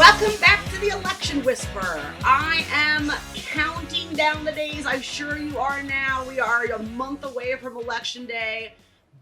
Welcome back to the Election Whisperer. I am counting down the days. I'm sure you are now. We are a month away from Election Day,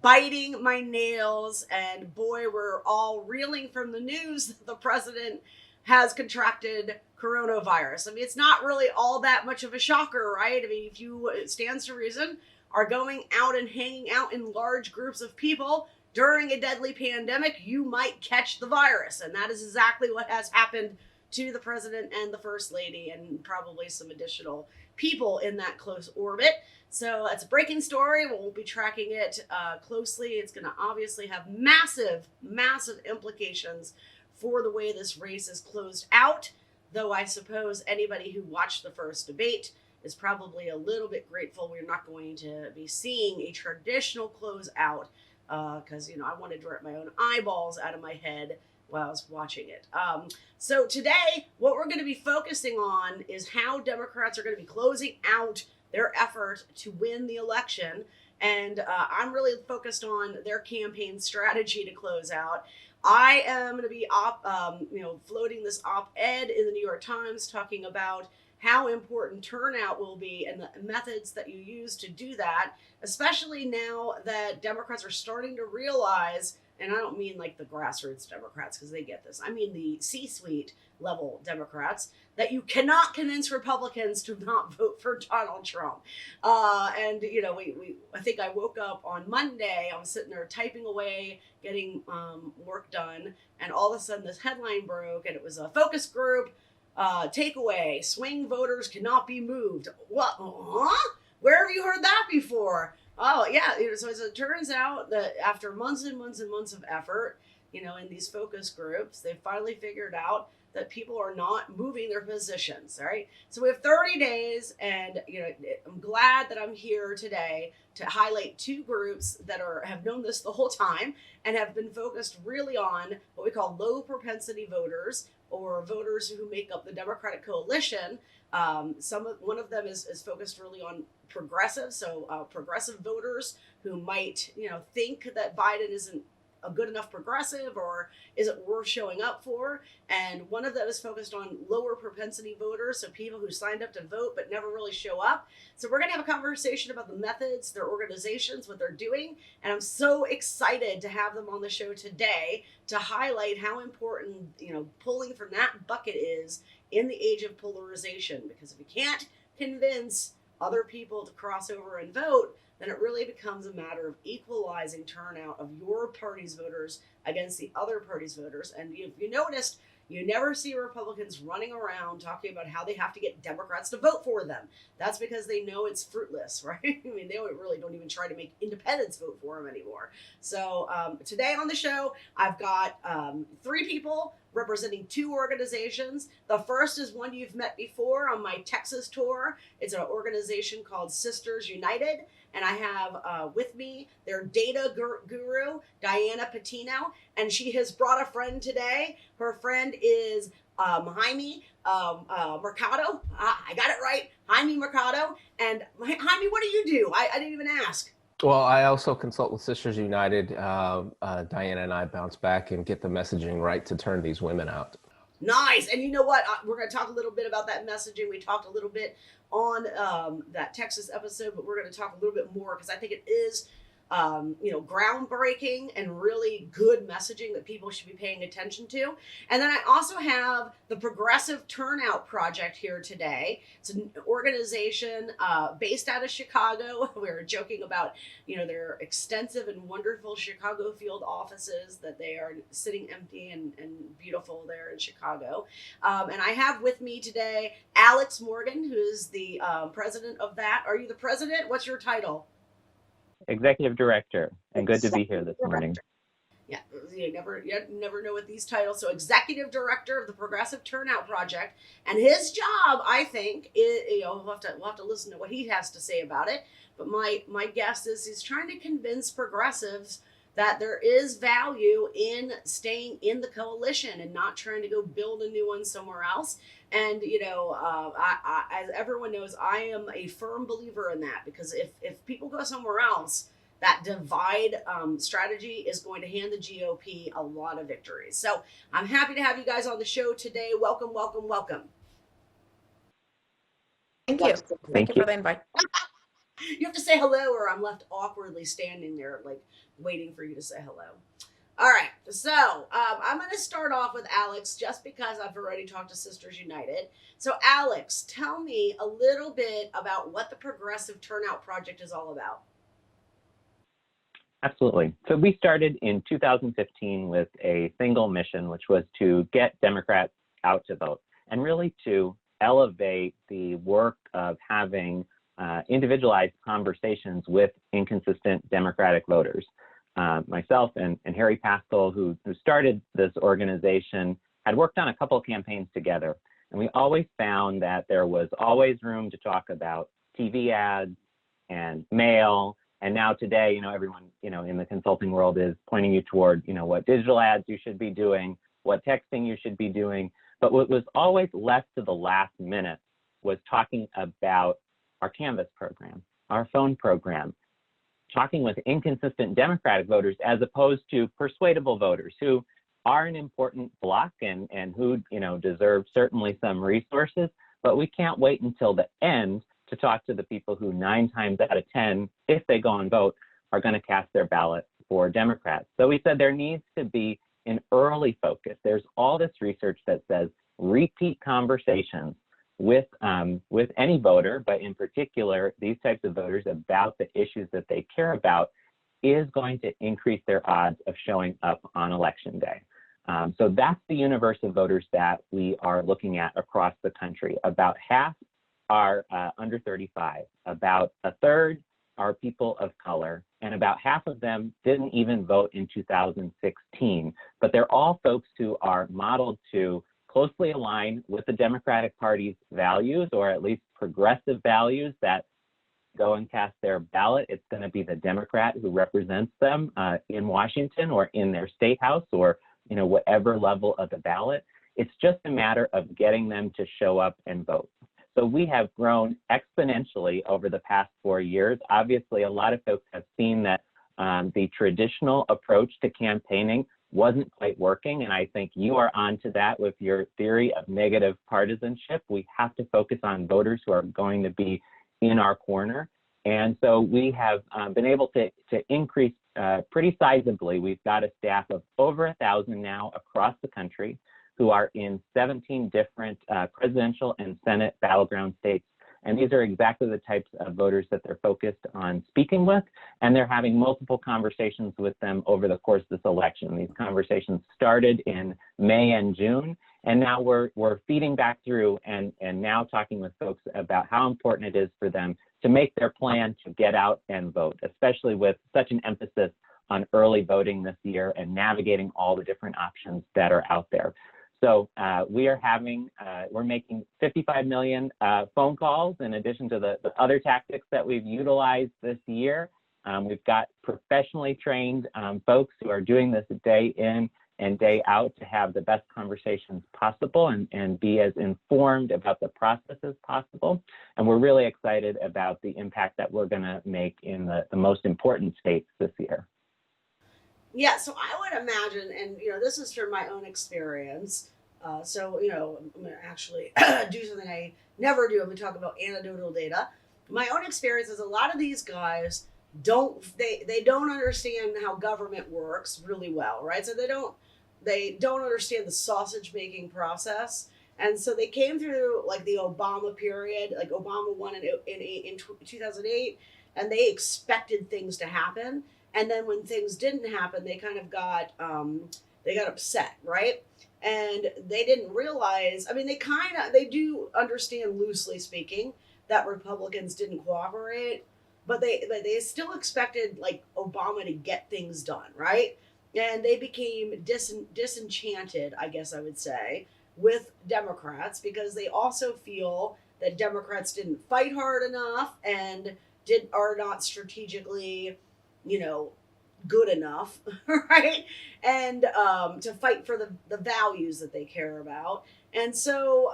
biting my nails, and boy, we're all reeling from the news that the president has contracted coronavirus. I mean, it's not really all that much of a shocker, right? I mean, if you, it stands to reason, are going out and hanging out in large groups of people during a deadly pandemic, you might catch the virus. And that is exactly what has happened to the president and the first lady and probably some additional people in that close orbit. So it's a breaking story. We'll be tracking it closely. It's going to obviously have massive, massive implications for the way this race is closed out. Though I suppose anybody who watched the first debate is probably a little bit grateful we're not going to be seeing a traditional closeout, because, I wanted to rip my own eyeballs out of my head while I was watching it. So today, what we're going to be focusing on is how Democrats are going to be closing out their effort to win the election. And I'm really focused on their campaign strategy to close out. I am going to be floating this op-ed in the New York Times talking about how important turnout will be and the methods that you use to do that, especially now that Democrats are starting to realize, and I don't mean like the grassroots Democrats because they get this, I mean the C-suite level Democrats, that you cannot convince Republicans to not vote for Donald Trump. I think I woke up on Monday, I was sitting there typing away, getting work done, and all of a sudden this headline broke, and it was a focus group. Takeaway, swing voters cannot be moved. What? Where have you heard that before? Oh, yeah. So as it turns out that after months and months and months of effort, in these focus groups, they finally figured out that people are not moving their positions, right? So we have 30 days, and I'm glad that I'm here today to highlight two groups that have known this the whole time and have been focused really on what we call low propensity voters, or voters who make up the Democratic coalition. One of them is focused really on progressive, so progressive voters who might think that Biden isn't a good enough progressive or isn't worth showing up for. And one of them is focused on lower propensity voters, so people who signed up to vote but never really show up. So we're going to have a conversation about the methods, their organizations, what they're doing. And I'm so excited to have them on the show today to highlight how important, pulling from that bucket is in the age of polarization. Because if you can't convince other people to cross over and vote, then it really becomes a matter of equalizing turnout of your party's voters against the other party's voters. And if you noticed, you never see Republicans running around talking about how they have to get Democrats to vote for them. That's because they know it's fruitless, right? I mean, they really don't even try to make independents vote for them anymore. So today on the show, I've got three people representing two organizations. The first is one you've met before on my Texas tour. It's an organization called Sisters United. And I have with me their data guru, Diana Patiño, and she has brought a friend today. Her friend is Jaime Mercado. I got it right, Jaime Mercado. And Jaime, what do you do? I didn't even ask. Well, I also consult with Sisters United. Diana and I bounce back and get the messaging right to turn these women out. Nice. And you know what? We're going to talk a little bit about that messaging. We talked a little bit on that Texas episode, but we're going to talk a little bit more because I think it is, groundbreaking and really good messaging that people should be paying attention to. And then I also have the Progressive Turnout Project here today. It's an organization based out of Chicago. We were joking about, their extensive and wonderful Chicago field offices, that they are sitting empty and beautiful there in Chicago. And I have with me today Alex Morgan, who is the president of that. Are you the president? What's your title? Executive Director, and good to be here this morning. Yeah, you never know with these titles. So Executive Director of the Progressive Turnout Project, and his job, I think, is, we'll have to listen to what he has to say about it. But my guess is he's trying to convince progressives that there is value in staying in the coalition and not trying to go build a new one somewhere else. And, as everyone knows, I am a firm believer in that, because if people go somewhere else, that divide strategy is going to hand the GOP a lot of victories. So I'm happy to have you guys on the show today. Welcome, welcome, welcome. Thank you. Thank you for the invite. You have to say hello, or I'm left awkwardly standing there, like waiting for you to say hello. All right, so I'm going to start off with Alex just because I've already talked to Sisters United. So Alex, tell me a little bit about what the Progressive Turnout Project is all about. Absolutely. So we started in 2015 with a single mission, which was to get Democrats out to vote and really to elevate the work of having individualized conversations with inconsistent Democratic voters. Myself and Harry Pascal, who started this organization, had worked on a couple of campaigns together. And we always found that there was always room to talk about TV ads and mail. And now today, everyone, in the consulting world is pointing you toward, what digital ads you should be doing, what texting you should be doing. But what was always left to the last minute was talking about our Canvas program, our phone program, talking with inconsistent Democratic voters as opposed to persuadable voters who are an important block and who, deserve certainly some resources, but we can't wait until the end to talk to the people who 9 times out of 10, if they go and vote, are going to cast their ballot for Democrats. So we said there needs to be an early focus. There's all this research that says repeat conversations with any voter, but in particular, these types of voters about the issues that they care about is going to increase their odds of showing up on election day. So that's the universe of voters that we are looking at across the country. About half are under 35, about a third are people of color, and about half of them didn't even vote in 2016. But they're all folks who are modeled to closely align with the Democratic Party's values, or at least progressive values, that go and cast their ballot. It's going to be the Democrat who represents them in Washington or in their state house or whatever level of the ballot. It's just a matter of getting them to show up and vote. So we have grown exponentially over the past 4 years. Obviously, a lot of folks have seen that the traditional approach to campaigning wasn't quite working, and I think you are onto that with your theory of negative partisanship. We have to focus on voters who are going to be in our corner, and so we have been able to increase pretty sizably. We've got a staff of over 1,000 now across the country who are in 17 different presidential and Senate battleground states. And these are exactly the types of voters that they're focused on speaking with, and they're having multiple conversations with them over the course of this election. These conversations started in May and June, and now we're feeding back through and now talking with folks about how important it is for them to make their plan to get out and vote, especially with such an emphasis on early voting this year and navigating all the different options that are out there. So we're making 55 million phone calls in addition to the other tactics that we've utilized this year. We've got professionally trained folks who are doing this day in and day out to have the best conversations possible and be as informed about the process as possible. And we're really excited about the impact that we're going to make in the most important states this year. Yeah, so I would imagine, and this is from my own experience. So I'm going to actually do something I never do. I'm going to talk about anecdotal data. My own experience is a lot of these guys don't understand how government works really well, right? So they don't understand the sausage making process, and so they came through like the Obama period, like Obama won in 2008, and they expected things to happen. And then when things didn't happen, they kind of got upset, right? And they didn't realize, I mean, they do understand, loosely speaking, that Republicans didn't cooperate, but they still expected like Obama to get things done, right? And they became disenchanted, I guess I would say, with Democrats because they also feel that Democrats didn't fight hard enough and are not strategically, good enough, right? And to fight for the values that they care about. And so,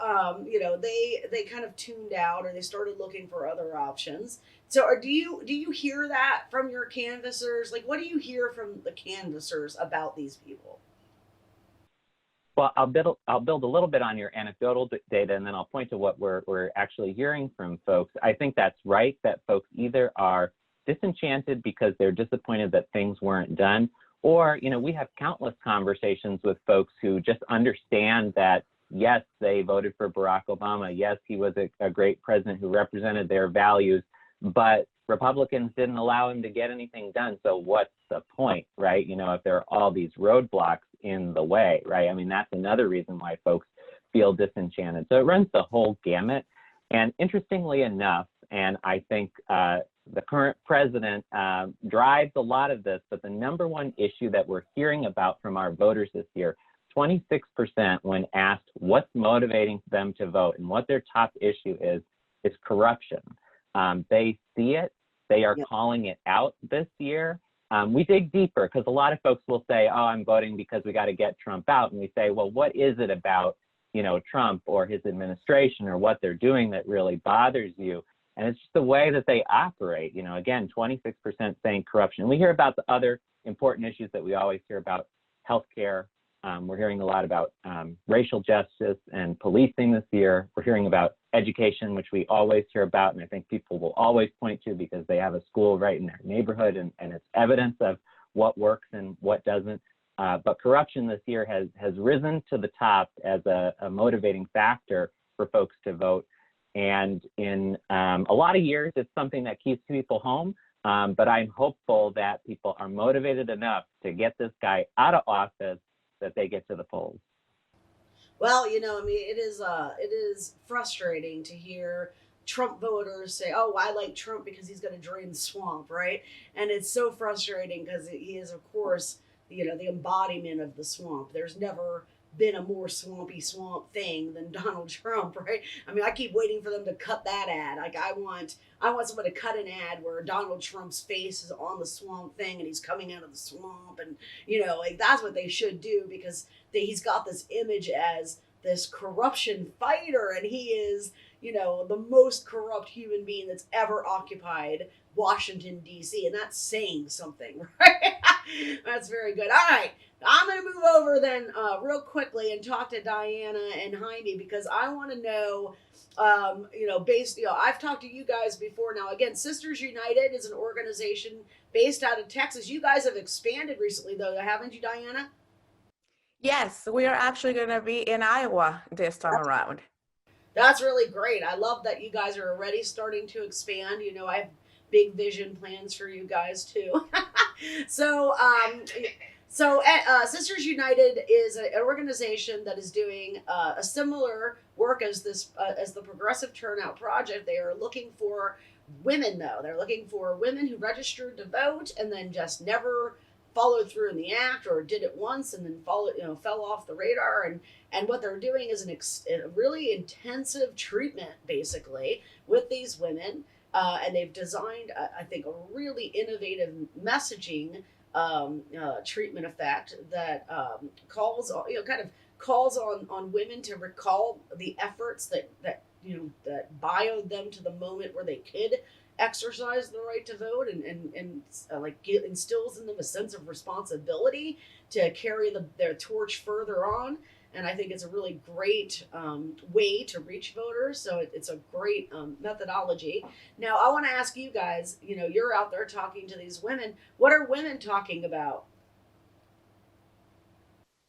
they kind of tuned out, or they started looking for other options. So, do you hear that from your canvassers? Like, what do you hear from the canvassers about these people? Well, I'll build a little bit on your anecdotal data, and then I'll point to what we're actually hearing from folks. I think that's right, that folks either are disenchanted because they're disappointed that things weren't done, or, we have countless conversations with folks who just understand that, yes, they voted for Barack Obama. Yes, he was a great president who represented their values, but Republicans didn't allow him to get anything done. So what's the point, right? If there are all these roadblocks in the way, right? I mean, that's another reason why folks feel disenchanted. So it runs the whole gamut. And interestingly enough, and I think the current president drives a lot of this, but the number one issue that we're hearing about from our voters this year, 26% when asked what's motivating them to vote and what their top issue is corruption. They see it. They are calling it out this year. We dig deeper because a lot of folks will say, oh, I'm voting because we got to get Trump out. And we say, well, what is it about, Trump or his administration or what they're doing that really bothers you? And it's just the way that they operate. Again, 26% saying corruption. And we hear about the other important issues that we always hear about: healthcare. We're hearing a lot about racial justice and policing this year. We're hearing about education, which we always hear about, and I think people will always point to because they have a school right in their neighborhood, and it's evidence of what works and what doesn't. But corruption this year has risen to the top as a motivating factor for folks to vote. And in a lot of years, it's something that keeps people home. But I'm hopeful that people are motivated enough to get this guy out of office that they get to the polls. Well, it is frustrating to hear Trump voters say, "Oh, I like Trump because he's going to drain the swamp," right? And it's so frustrating because he is, of course, the embodiment of the swamp. There's never been a more swampy swamp thing than Donald Trump, right? I mean, I keep waiting for them to cut that ad. Like, I want someone to cut an ad where Donald Trump's face is on the swamp thing and he's coming out of the swamp, and like, that's what they should do, because he's got this image as this corruption fighter, and he is the most corrupt human being that's ever occupied Washington, D.C., and that's saying something, right? That's very good. All right, I'm going to move over then real quickly and talk to Diana and Jaime, because I want to know, I've talked to you guys before. Now, again, Sisters United is an organization based out of Texas. You guys have expanded recently, though, haven't you, Diana? Yes, we are actually going to be in Iowa this time around. That's really great. I love that you guys are already starting to expand. I have big vision plans for you guys too. So Sisters United is an organization that is doing a similar work as the Progressive Turnout Project. They are looking for women, though. They're looking for women who registered to vote and then just never followed through in the act, or did it once and then fell off the radar. And what they're doing is a really intensive treatment, basically, with these women. And they've designed, I think, a really innovative messaging treatment effect that calls on women to recall the efforts that bioed them to the moment where they could exercise the right to vote, and instills in them a sense of responsibility to carry their torch further on. And I think it's a really great way to reach voters. So it's a great methodology. Now, I want to ask you guys, you're out there talking to these women. What are women talking about?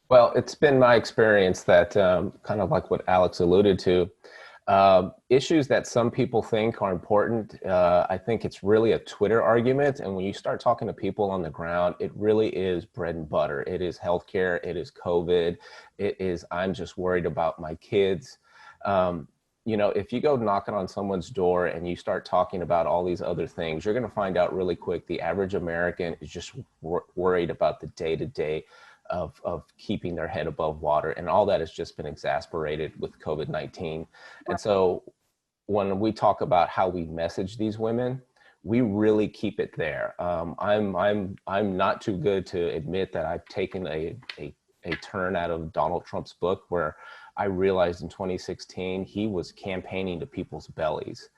Well, it's been my experience that kind of like what Alex alluded to, issues that some people think are important. I think it's really a Twitter argument. And when you start talking to people on the ground, it really is bread and butter. It is healthcare. It is COVID. It is, I'm just worried about my kids. If you go knocking on someone's door and you start talking about all these other things, you're going to find out really quick the average American is just worried about the day-to-day of keeping their head above water. And all that has just been exacerbated with COVID-19. And so when we talk about how we message these women, we really keep it there. I'm not too good to admit that I've taken a turn out of Donald Trump's book where I realized in 2016 he was campaigning to people's bellies.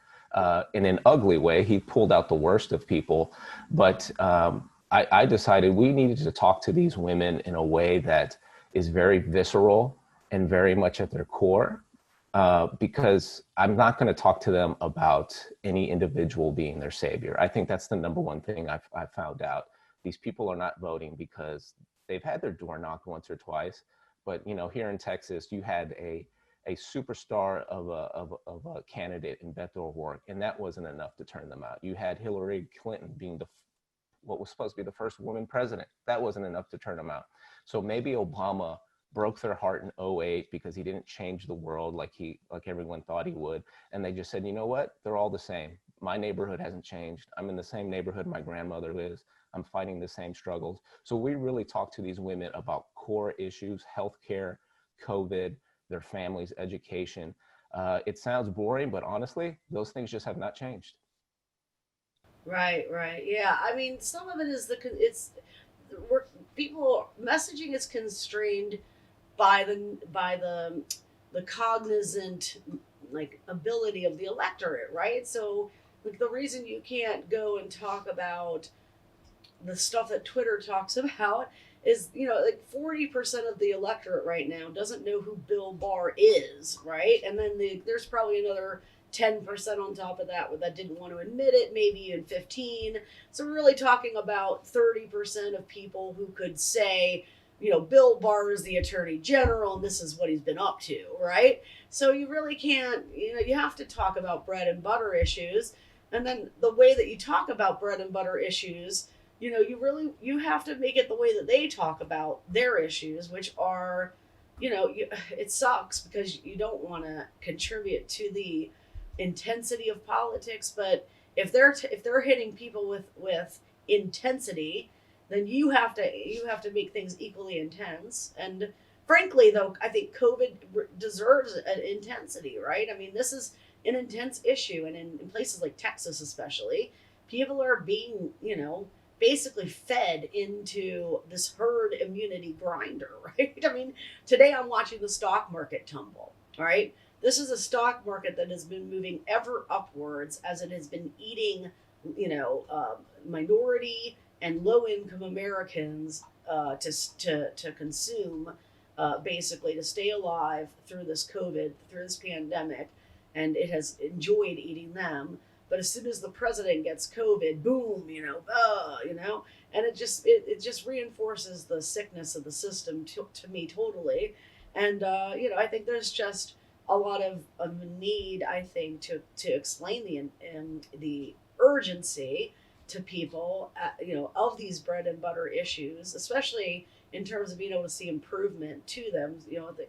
In an ugly way, he pulled out the worst of people. But I decided we needed to talk to these women in a way that is very visceral and very much at their core. Because I'm not going to talk to them about any individual being their savior. I think that's the number one thing I've found out. These people are not voting because they've had their door knocked once or twice. But here in Texas, you had a superstar of a candidate in Beto O'Rourke, and that wasn't enough to turn them out. You had Hillary Clinton being what was supposed to be the first woman president. That wasn't enough to turn them out. So maybe Obama broke their heart in 2008 because he didn't change the world like everyone thought he would. And they just said, you know what? They're all the same. My neighborhood hasn't changed. I'm in the same neighborhood my grandmother is. I'm fighting the same struggles. So we really talk to these women about core issues, healthcare, COVID, their families, education. It sounds boring, but honestly, those things just have not changed. Right, right. Yeah. I mean, some of it is people messaging is constrained by the cognizant like ability of the electorate, right? So like the reason you can't go and talk about the stuff that Twitter talks about is, like 40% of the electorate right now doesn't know who Bill Barr is, right? And then there's probably another 10% on top of that didn't want to admit it, maybe even 15. So we're really talking about 30% of people who could say, Bill Barr is the attorney general and this is what he's been up to, right? So you really can't, you have to talk about bread and butter issues. And then the way that you talk about bread and butter issues, you have to make it the way that they talk about their issues, which are, it sucks because you don't want to contribute to the intensity of politics, but if they're hitting people with intensity, then you have to make things equally intense. And frankly, though, I think COVID deserves an intensity, right? I mean, this is an intense issue, and in places like Texas, especially, people are being, basically fed into this herd immunity grinder, right? I mean, today I'm watching the stock market tumble, right? This is a stock market that has been moving ever upwards as it has been eating, minority and low-income Americans to consume, basically to stay alive through this COVID, through this pandemic, and it has enjoyed eating them. But as soon as the president gets COVID, boom, and it just reinforces the sickness of the system to me totally. And I think there's just a lot of need, I think, to explain the urgency to people, of these bread and butter issues, especially in terms of being able to see improvement to them.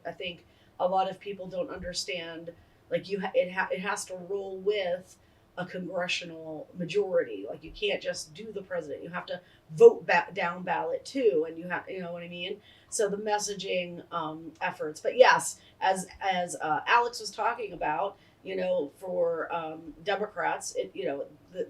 I think a lot of people don't understand, like it has to roll with a congressional majority. Like you can't just do the president. You have to vote down ballot too, and you know what I mean. So the messaging efforts. But yes, as Alex was talking about, for Democrats,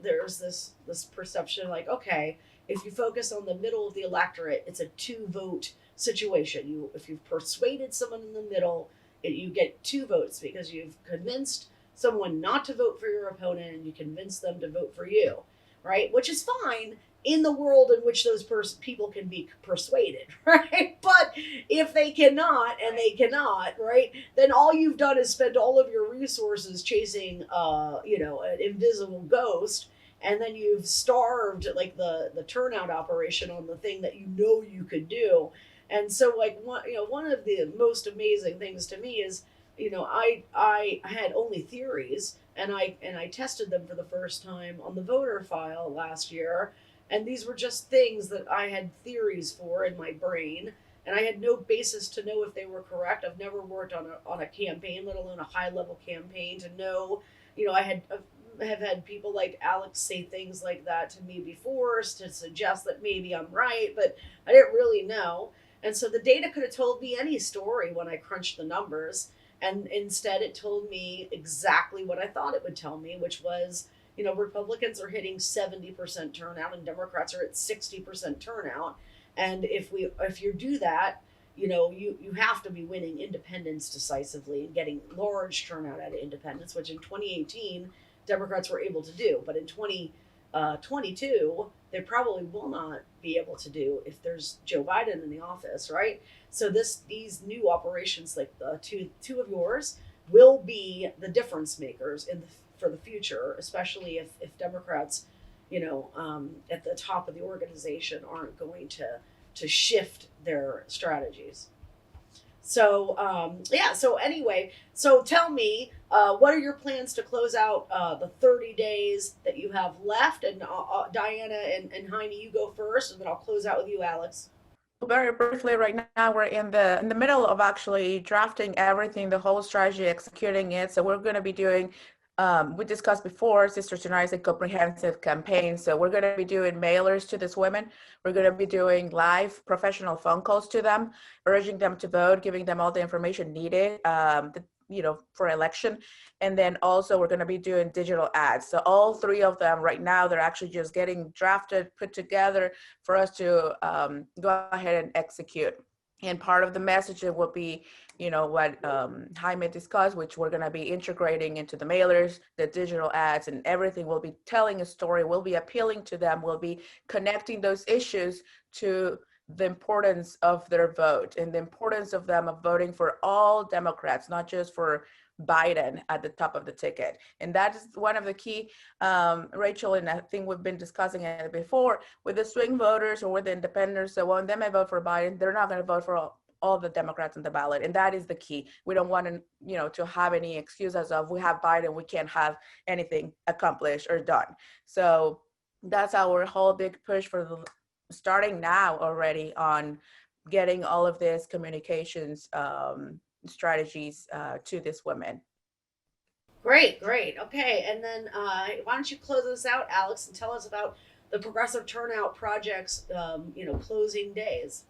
there's this perception like, okay, if you focus on the middle of the electorate, it's a 2-vote situation. If you've persuaded someone in the middle, you get 2 votes because you've convinced someone not to vote for your opponent and you convince them to vote for you, right? Which is fine in the world in which those people can be persuaded, right? But if they cannot, and they cannot, right, then all you've done is spend all of your resources chasing, an invisible ghost, and then you've starved like the turnout operation on the thing that you could do. And so, like, one of the most amazing things to me is, I had only theories, and I tested them for the first time on the voter file last year, and these were just things that I had theories for in my brain, and I had no basis to know if they were correct. I've never worked on a campaign, let alone a high level campaign, to know. I have had people like Alex say things like that to me before to suggest that maybe I'm right, but I didn't really know. And so the data could have told me any story when I crunched the numbers. And instead, it told me exactly what I thought it would tell me, which was, Republicans are hitting 70% turnout and Democrats are at 60% turnout. And if you do that, you know, you have to be winning independents decisively and getting large turnout at independents, which in 2018 Democrats were able to do, but in 2022 they probably will not be able to do if there's Joe Biden in the office, right? So these new operations, like the two of yours, will be the difference makers for the future, especially if Democrats, you know, at the top of the organization aren't going to shift their strategies. So yeah. So anyway, so tell me, what are your plans to close out the 30 days that you have left? And Diana and Jaime, you go first, and then I'll close out with you, Alex. Very briefly, right now we're in the middle of actually drafting everything, the whole strategy, executing it. So we're going to be doing, we discussed before, Sisters United is a comprehensive campaign. So we're going to be doing mailers to these women. We're going to be doing live professional phone calls to them, urging them to vote, giving them all the information needed, for election. And then also we're going to be doing digital ads. So all three of them right now, they're actually just getting drafted, put together for us to go ahead and execute. And part of the message will be, what Jaime discussed, which we're going to be integrating into the mailers, the digital ads, and everything. Will be telling a story, will be appealing to them, will be connecting those issues to the importance of their vote and the importance of them of voting for all Democrats, not just for Biden at the top of the ticket. And that is one of the key, Rachel, and I think we've been discussing it before, with the swing voters or with the independents. So when they may vote for Biden, they're not going to vote for all the Democrats on the ballot. And that is the key. We don't want to have any excuses of we have Biden, we can't have anything accomplished or done. So that's our whole big push for starting now already on getting all of these communications strategies to these women. Great. Okay, and then why don't you close us out, Alex, and tell us about the Progressive Turnout Project's closing days.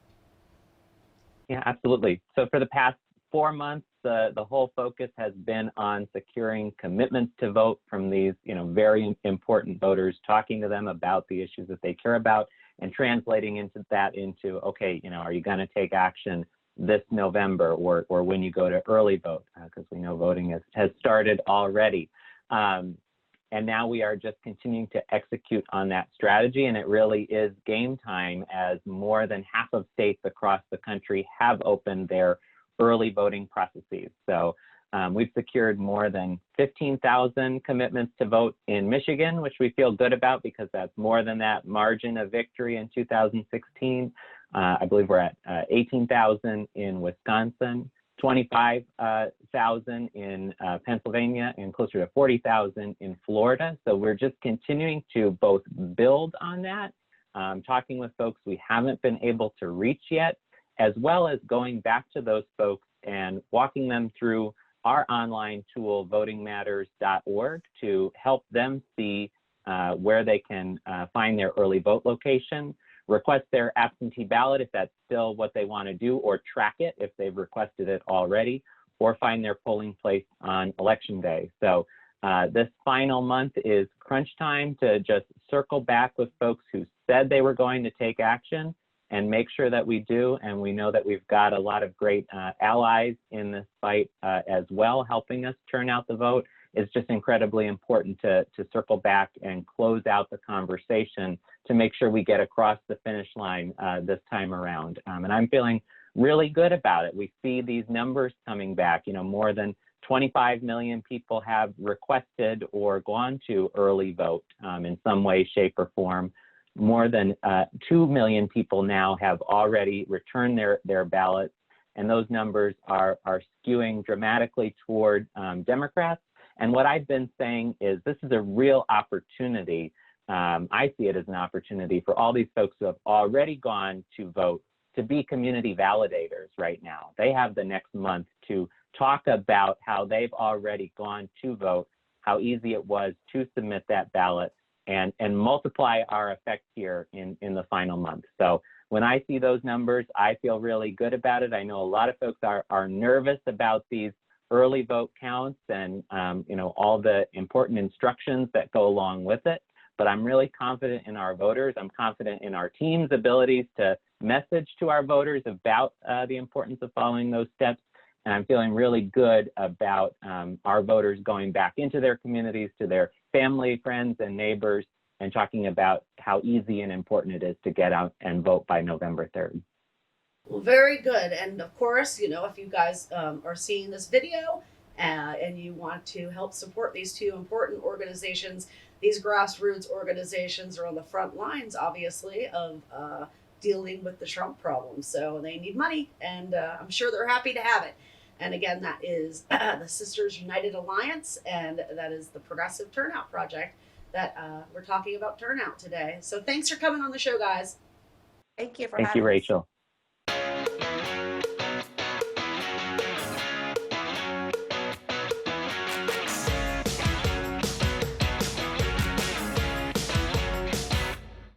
Yeah, absolutely. So for the past 4 months, the whole focus has been on securing commitments to vote from these, very important voters, talking to them about the issues that they care about, and translating into, okay, are you going to take action this November or when you go to early vote, because we know voting has started already. And now we are just continuing to execute on that strategy, and it really is game time as more than half of states across the country have opened their early voting processes. So we've secured more than 15,000 commitments to vote in Michigan, which we feel good about because that's more than that margin of victory in 2016. I believe we're at 18,000 in Wisconsin, 25,000 in Pennsylvania, and closer to 40,000 in Florida. So we're just continuing to both build on that, talking with folks we haven't been able to reach yet, as well as going back to those folks and walking them through our online tool, votingmatters.org, to help them see where they can find their early vote location, request their absentee ballot if that's still what they want to do, or track it if they've requested it already, or find their polling place on election day. So this final month is crunch time to just circle back with folks who said they were going to take action and make sure that we do. And we know that we've got a lot of great allies in this fight as well, helping us turn out the vote. It's just incredibly important to circle back and close out the conversation to make sure we get across the finish line this time around. And I'm feeling really good about it. We see these numbers coming back. More than 25 million people have requested or gone to early vote in some way, shape, or form. More than 2 million people now have already returned their ballots, and those numbers are skewing dramatically toward Democrats. And what I've been saying is this is a real opportunity. I see it as an opportunity for all these folks who have already gone to vote to be community validators right now. They have the next month to talk about how they've already gone to vote, how easy it was to submit that ballot, and multiply our effect here in the final month. So when I see those numbers, I feel really good about it. I know a lot of folks are nervous about these early vote counts and all the important instructions that go along with it. But I'm really confident in our voters. I'm confident in our team's abilities to message to our voters about the importance of following those steps. And I'm feeling really good about our voters going back into their communities, to their family, friends, and neighbors, and talking about how easy and important it is to get out and vote by November 3rd. Well, very good. And of course, you know, if you guys are seeing this video and you want to help support these two important organizations, these grassroots organizations are on the front lines, obviously, of dealing with the Trump problem. So they need money, and I'm sure they're happy to have it. And again, that is the Sisters United Alliance, and that is the Progressive Turnout Project that we're talking about turnout today. So thanks for coming on the show, guys. Thank you for Thank you, having us. Rachel.